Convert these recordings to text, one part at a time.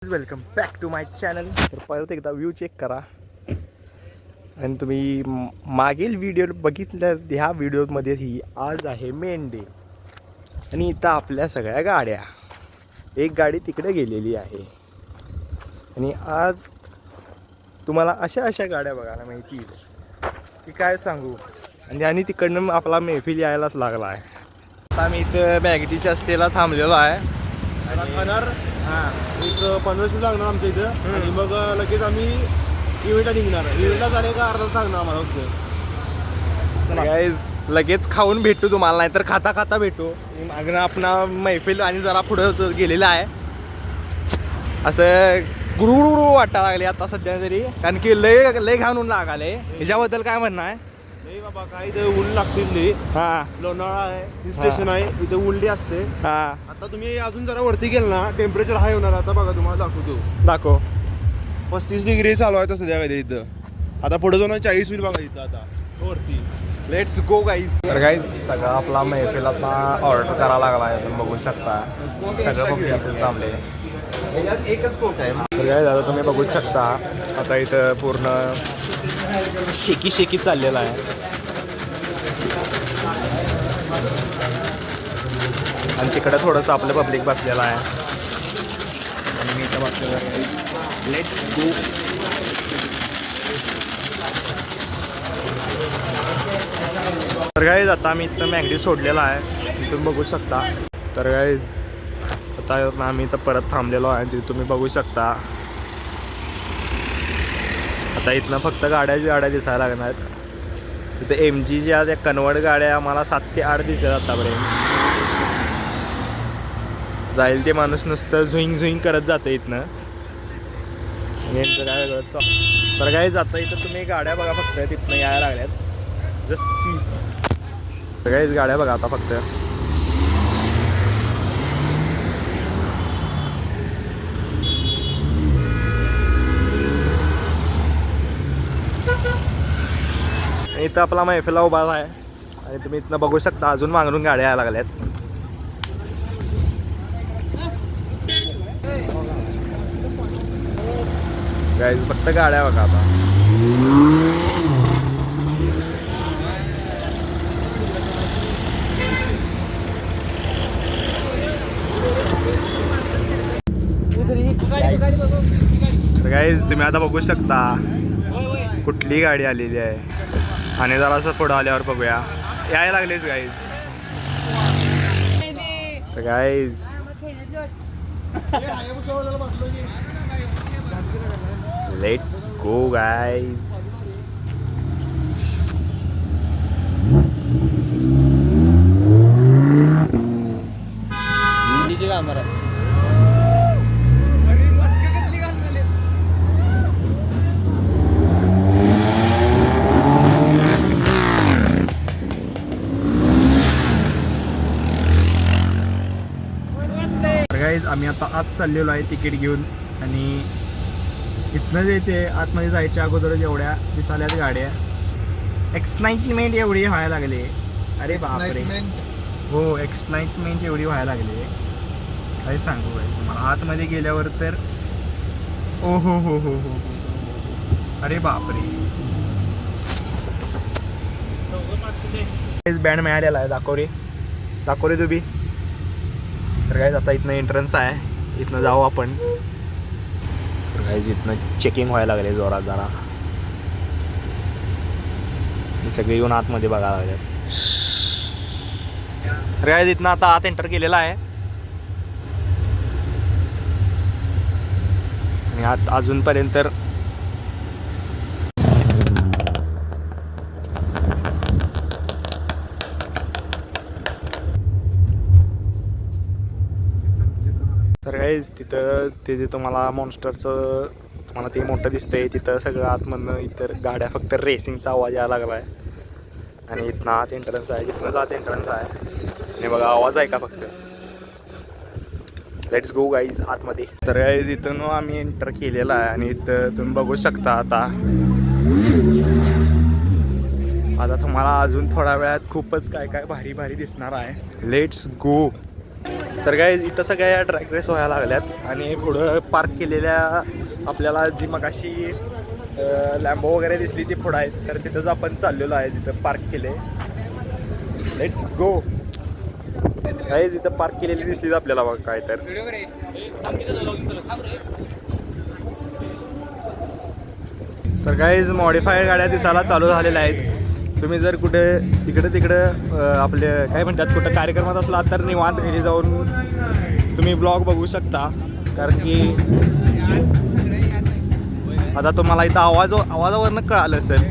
Welcome back to my channel. तर परत एकदा व्ह्यू चेक करा आणि तुम्ही मागील व्हिडिओ बघितल्या ह्या व्हिडिओमध्ये ही आज आहे मेन डे आणि इथं आपल्या सगळ्या गाड्या एक गाडी तिकडे गेलेली आहे आणि आज तुम्हाला अशा गाड्या बघायला मिळतील की काय सांगू. आणि तिकडनं आपला महफिल यायलाच लागला आहे. आता मी इथं बॅगटीच्या स्टेला थांबलेलो आहे खाणार. एक 15 मिनिट लागणार आमच्या इथं आणि मग लगेच आम्ही इव्हेंटला निघणार. इव्हेंटला झाले का अर्धा तास लागणार आम्हाला फक्त. गाईज लगेच खाऊन भेटू तुम्हाला, नाही तर खाता खाता भेटू. मागणं आपला मैफिल आणि जरा पुढं गेलेलं आहे. असं गुरुगुरु वाटायला लागले आता सध्या तरी, कारण की लय घाण ऊन लागाले. ह्याच्याबद्दल काय म्हणणं आहे? नाही बाबा, काय इथं ऊन लागते. लोणावळा आहे, हिल स्टेशन आहे, इथं ऊनली असते. आता तुम्ही अजून जरा वरती गेल ना टेम्परेचर हाय होणार. आता बघा तुम्हाला दाखव 35 डिग्री चालू आहे सध्या काय इथं. आता पुढे जाऊन 40 होईल बघा इथं आता वरती. Let's go guys. तर गाईज सगळं आपला मैफिल आता ऑर्डर करायला लागला आहे. तुम्ही बघू शकता सगळं बघू थांबले. एकच कोक आहे. तर काय झालं तुम्ही बघू शकता आता इथं पूर्ण शेकी चाललेला आहे. आणि तिकडं थोडंसं आपलं पब्लिक बसलेलं आहे आणि मी इथं बसलेलं आहे. Let's go. तर गाईज आता आम्ही इथं मॅगडी सोडलेला आहे, तुम्ही बघू शकता. तर गाईज आता आम्ही इथं परत थांबलेलो आहे, तिथे तुम्ही बघू शकता. आता इथनं फक्त गाड्या दिसायला लागणार आहेत. तिथं MG ज्या त्या कन्वर्ट गाड्या आम्हाला 7 ते 8 दिसल्यात आतापर्यंत. जाईल ते माणूस नुसतं झुईंग करत जातं इथनं. यांचं काय वेगळं. तर गाईज आता इथं तुम्ही गाड्या बघा फक्त तिथनं यायला लागल्यात. Just see. सगळ्याच गाड्या बघा आता फक्त. इथं आपला मैफिला उभा आहे आणि तुम्ही इथनं बघू शकता अजून मागून गाड्या यायला लागल्यात. गाईज फक्त गाड्या बघा आता. तर गाईज तुम्ही आता बघू शकता कुठली गाडी आलेली आहे. आणि जरासं पुढं आल्यावर बघूया. यायला लागलेच गाईज. तर guys let's go guys. Guys आम्ही आता आत चाललेलो आहे तिकीट घेऊन आणि इथनं जे ते आतमध्ये जायच्या अगोदरच एवढ्या दिसाल्यात गाड्या. एक्साइटमेंट एवढी व्हायला लागली. अरे बापरे. हो, एक्साइटमेंट एवढी व्हायला लागली काय सांगू बाई तुम्हाला. आतमध्ये गेल्यावर तर ओ हो. अरे बापरे. बँड मिळालेला आहे. दाखव रे तुम्ही. तर गाईज आता इथनं एंट्रन्स आहे, इथनं जाऊ आपण. तर गाईज इथनं चेकिंग व्हायला लागले जोरात जरा. हे सगळे येऊन आतमध्ये बघायला लागले. तर गाईज इथनं आता आत एंटर केलेला आहे आणि आत अजूनपर्यंत तर गाईज तिथं ते जे तुम्हाला मॉन्स्टरचं तुम्हाला ते मोठं दिसतंय तिथं सगळं आतमधनं इतर गाड्या फक्त रेसिंगचा आवाज यायला लागला आहे. आणि इथनं आत एंट्रन्स आहे, जिथनं आत एंट्रन्स आहे आणि बघा आवाज आहे का फक्त. लेट्स गो गाईज आतमध्ये. तर गाईज इथून आम्ही एंटर केलेला आहे आणि इथं तुम्ही बघू शकता आता तुम्हाला अजून थोड्या वेळात खूपच काय भारी दिसणार आहे. Let's go. तर काय इथं सगळ्या या ट्रॅक रेस व्हायला लागल्यात आणि पुढं पार्क केलेल्या आपल्याला जी मगाशी लॅम्बो वगैरे दिसली ती पुढं आहेत. तर तिथंच आपण चाललेलो आहे जिथं पार्क केले. Let's go. काय जिथं पार्क केलेली दिसली आपल्याला बघा काय तर गाईज मॉडिफाईड गाड्या दिसायला चालू झालेल्या आहेत. तुम्ही जर कुठे तिकडं आपले काय म्हणतात कुठं कार्यक्रमात असला तर निवांत घरी जाऊन तुम्ही ब्लॉग बघू शकता. कारण की आता तुम्हाला इथं आवाजावरनं कळालं असेल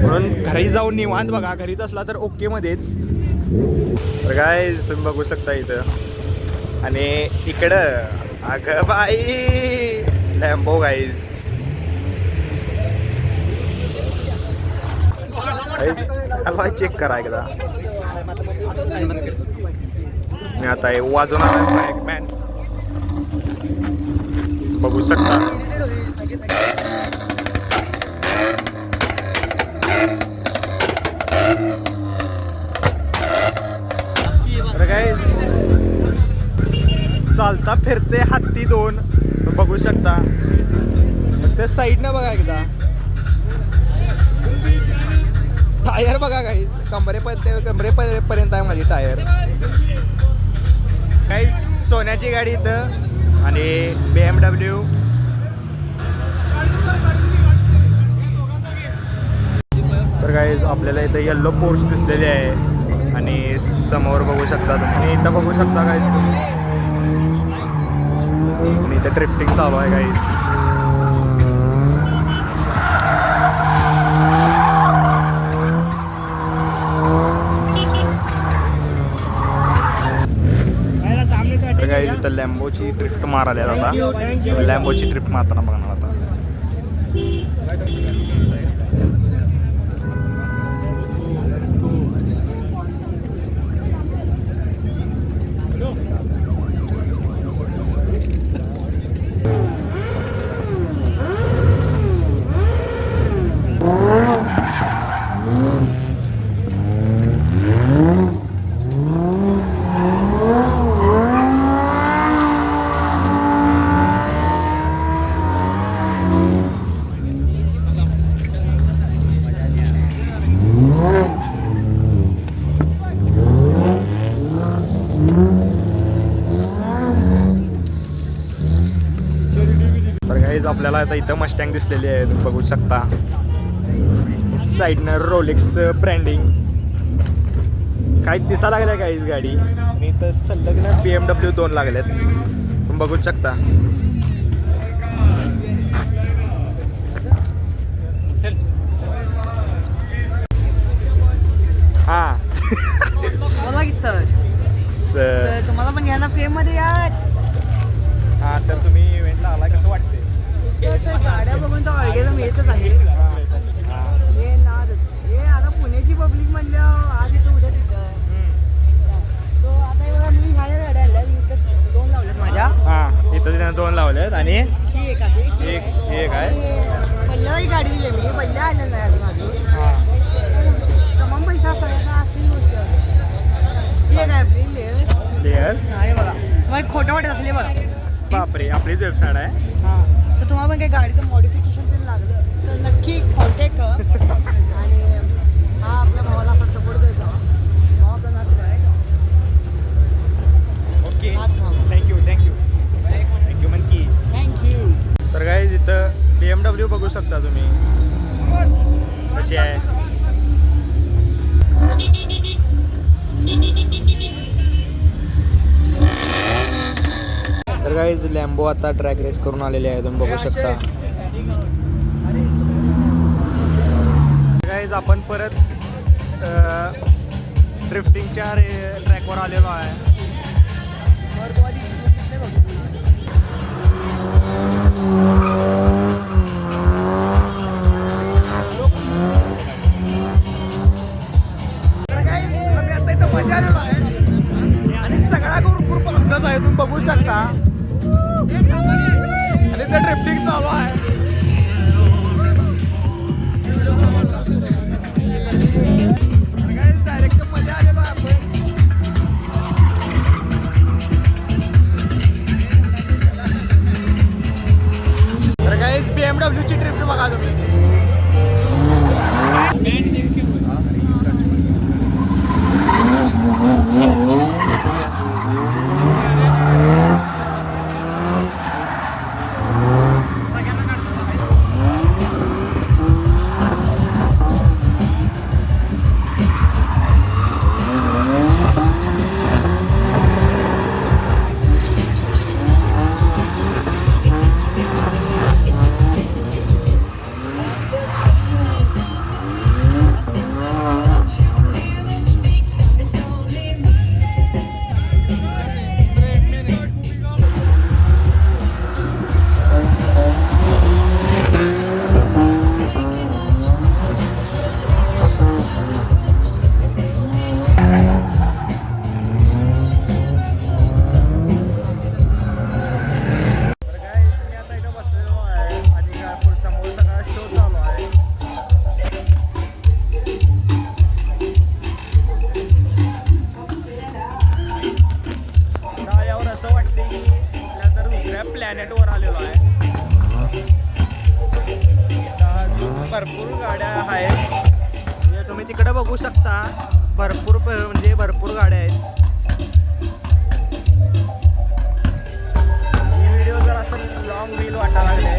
म्हणून घरी जाऊन निवांत बघा. घरीच असला तर ओकेमध्येच. तर गाईज तुम्ही बघू शकता इथं आणि इकडं अगं बाई लॅम्बो गाईज. हलवा चेक करा एकदा. मी आता हे वाजवणार मॅन बघू शकता. काय चालता फिरते हत्ती 2 बघू शकता. ते साईडनं बघा एकदा. टायर बघा काही कमरेपर्यंत आहे माझी टायर. काही सोन्याची गाडी इथं आणि BMW. तर काही आपल्याला इथं येल्लो पोर्स दिसलेली आहे आणि समोर बघू शकता तुम्ही आणि इथं बघू शकता काही तुम्ही आणि इथं ड्रिफ्टिंग चालू आहे काही. इथं लॅम्बोची ड्रिफ्ट मारायला आता. लॅम्बोची ड्रिफ्ट मारताना बघणार आता. आपल्याला आता इथं मस्टँग दिसलेली आहे तुम्ही बघू शकता. साईडनं रोलेक्सचं ब्रँडिंग काही दिसायला लागलं काहीच गाडी आणि इथं संलग्न BMW 2 लागल्यात तुम्ही बघू शकता. हां बोला की सर तुम्हाला पण घ्या ना फ्रेम मध्ये यार. हां तर तुम्ही इव्हेंटला आला कसं वाटते? गाड्या बघून तर ऑर्गेजम मिळतच आहे. हे नादच हे आता पुण्याची पब्लिक म्हणलं आज इथं उद्या तिथं. सो आता हे बघा मी ह्या गाड्या आणल्या इथं 2 लावल्यात माझ्या. हां इथं तिने 2 लावल्यात आणि ही एक आहे. एक आहे. पहिल्याही गाडी दिली मी पहिल्या आल्या नाही अजून माझी. हां तमाम पैसा असताना असेल गोष्ट. ही एक आहे आपली लेयर्स आहे बघा. तुम्हाला खोटं वाटत असले बघा. बापरे आपलीच वेबसाईट आहे. हां सो तुम्हाला पण काही गाडीचं मॉडिफिकेशन ते लागलं तर नक्की कॉन्टॅक्ट कर. आणि हा आपल्या भावाला असा सपोर्ट द्यायचा. भाव आपला नाच आहे. ओके थँक्यू मनकी. थँक्यू. तर काय इथं BMW बघू शकता तुम्ही कशी आहे. तर गाईज लॅम्बो आता ट्रॅक रेस करून आलेले आहे तुम्ही बघू शकता. गाईज आपण परत ड्रिफ्टिंगच्या ट्रॅकवर आलेलो आहे. मजा आलेलो आहे आणि सगळा ग्रुप आमचाच आहे तुम्ही बघू शकता. आणि ते ड्रिफ्टिंग चालू आहे. डायरेक्ट मजा आलेलो आहे आपण. BMW ची ट्रिप बघा तुम्ही. प्लॅनेटवर आलेलो आहे. भरपूर गाड्या आहेत, म्हणजे तुम्ही तिकडे बघू शकता. भरपूर गाड्या आहेत. ही व्हिडिओ जर असं लॉंग रील वाटायला लागले.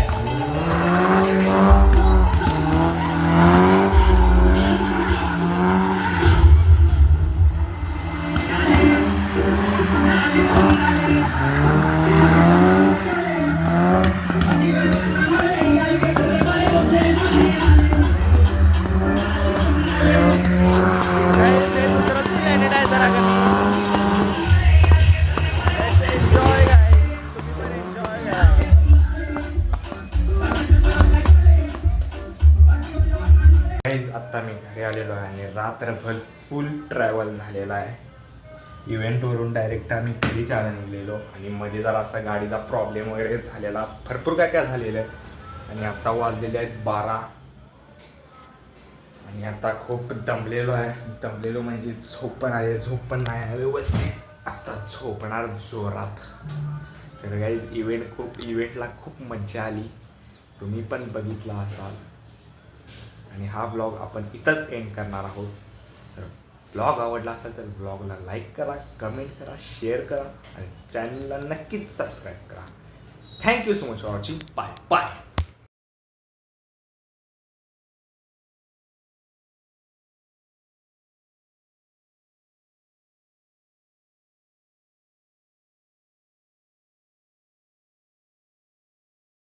आत्ता मी घरी आलेलो आहे आणि रात्रभर फुल ट्रॅव्हल झालेला आहे. इव्हेंटवरून डायरेक्ट आम्ही घरी चालत निघलेलो आणि मध्ये जरा असा गाडीचा प्रॉब्लेम वगैरे झालेला, भरपूर काय झालेलं आहे. आणि आत्ता वाजलेले आहेत 12 आणि आता खूप दमलेलो आहे. दमलेलो म्हणजे झोप पण नाही आहे व्यवस्थित. आता झोपणार जोरात. तर गाईज इव्हेंटला खूप मजा आली, तुम्ही पण बघितला असाल. आणि हा ब्लॉग आपण इथंच एंड करणार आहोत. तर ब्लॉग आवडला असेल तर ब्लॉगला लाईक करा, कमेंट करा, शेअर करा आणि चॅनलला नक्कीच सबस्क्राईब करा. Thank you so much for watching. Bye bye.